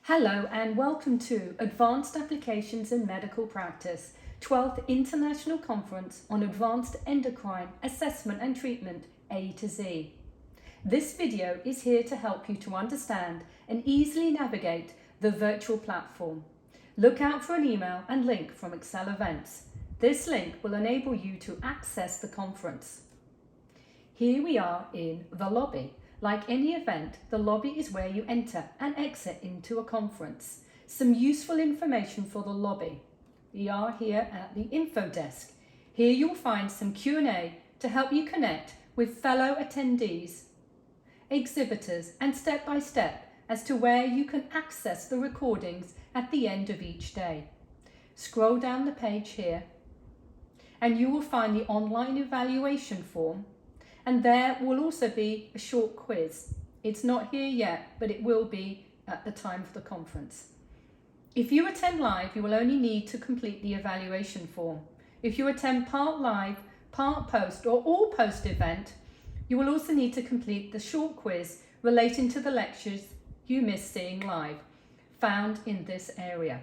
Hello and welcome to Advanced Applications in Medical Practice, 12th International Conference on Advanced Endocrine Assessment and Treatment, A to Z. This video is here to help you to understand and easily navigate the virtual platform. Look out for an email and link from Excel Events. This link will enable you to access the conference. Here we are in the lobby. Like any event, the lobby is where you enter and exit into a conference. Some useful information for the lobby. We are here at the info desk. Here you'll find some Q&A to help you connect with fellow attendees, exhibitors, and step-by-step as to where you can access the recordings at the end of each day. Scroll down the page here and you will find the online evaluation form. And there will also be a short quiz. It's not here yet, but it will be at the time of the conference. If you attend live, you will only need to complete the evaluation form. If you attend part live, part post, or all post event, you will also need to complete the short quiz relating to the lectures you missed seeing live, found in this area.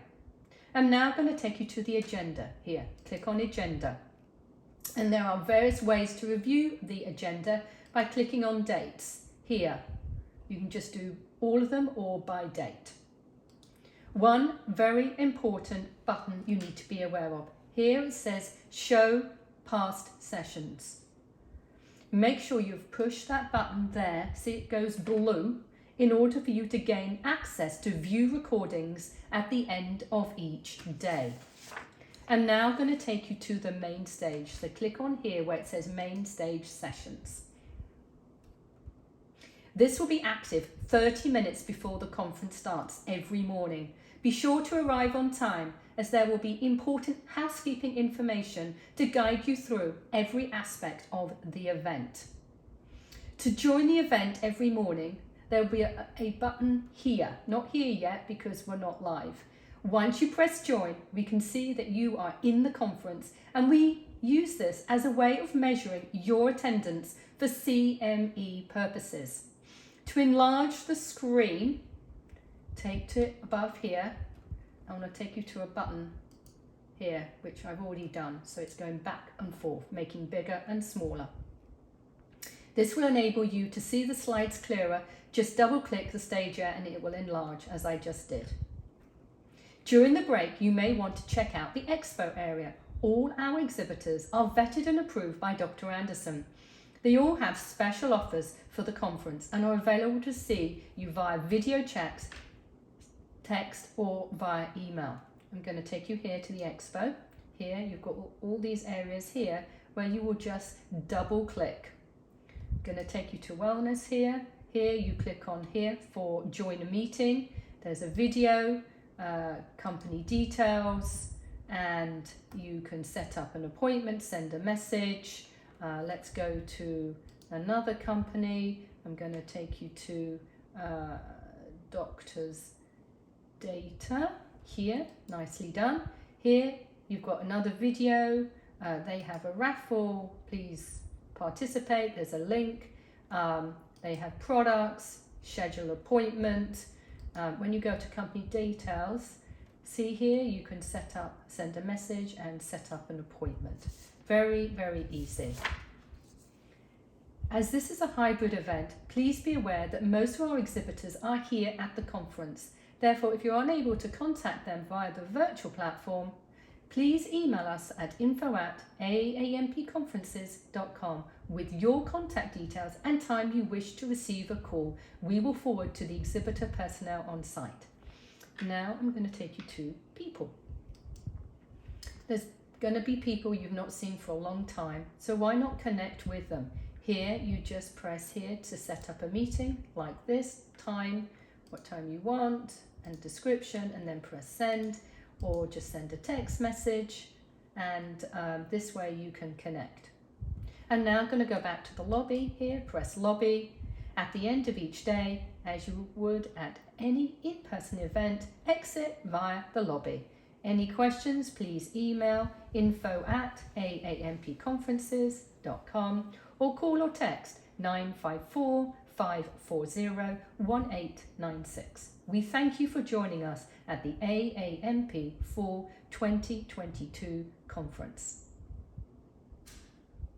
I'm now going to take you to the agenda here. Click on Agenda. And there are various ways to review the agenda by clicking on dates here. You can just do all of them or by date. One very important button you need to be aware of. Here it says Show Past Sessions. Make sure you've pushed that button there, see it goes blue, in order for you to gain access to view recordings at the end of each day. I'm now going to take you to the main stage. So click on here where it says Main Stage Sessions. This will be active 30 minutes before the conference starts every morning. Be sure to arrive on time as there will be important housekeeping information to guide you through every aspect of the event. To join the event every morning, there will be a button here. Not here yet because we're not live. Once you press join, we can see that you are in the conference, and we use this as a way of measuring your attendance for CME purposes. To enlarge the screen, take to above here. I want to take you to a button here, which I've already done. So it's going back and forth, making bigger and smaller. This will enable you to see the slides clearer. Just double click the stage area and it will enlarge as I just did. During the break, you may want to check out the expo area. All our exhibitors are vetted and approved by Dr. Anderson. They all have special offers for the conference and are available to see you via video chats, text, or via email. I'm going to take you here to the expo. Here you've got all these areas here where you will just double click. I'm going to take you to wellness here. Here you click on here for join a meeting. There's a video. Company details, and you can set up an appointment, send a message. Let's go to another company. I'm going to take you to doctor's data here, nicely done. Here you've got another video. They have a raffle, please participate. There's a link. They have products, schedule appointment. When you go to company details, see here you can send a message and set up an appointment. Very, very easy. As this is a hybrid event, please be aware that most of our exhibitors are here at the conference. Therefore, if you're unable to contact them via the virtual platform, please email us at info@aampconferences.com with your contact details and time you wish to receive a call. We will forward to the exhibitor personnel on site. Now I'm going to take you to people. There's going to be people you've not seen for a long time, so why not connect with them? Here you just press here to set up a meeting like this, time, what time you want, and description, and then press send. Or just send a text message, and this way you can connect. And now I'm going to go back to the lobby here, press lobby. At the end of each day, as you would at any in-person event, exit via the lobby. Any questions, please email info@aampconferences.com or call or text 954 540-1896. We thank you for joining us at the AAMP Fall 2022 conference.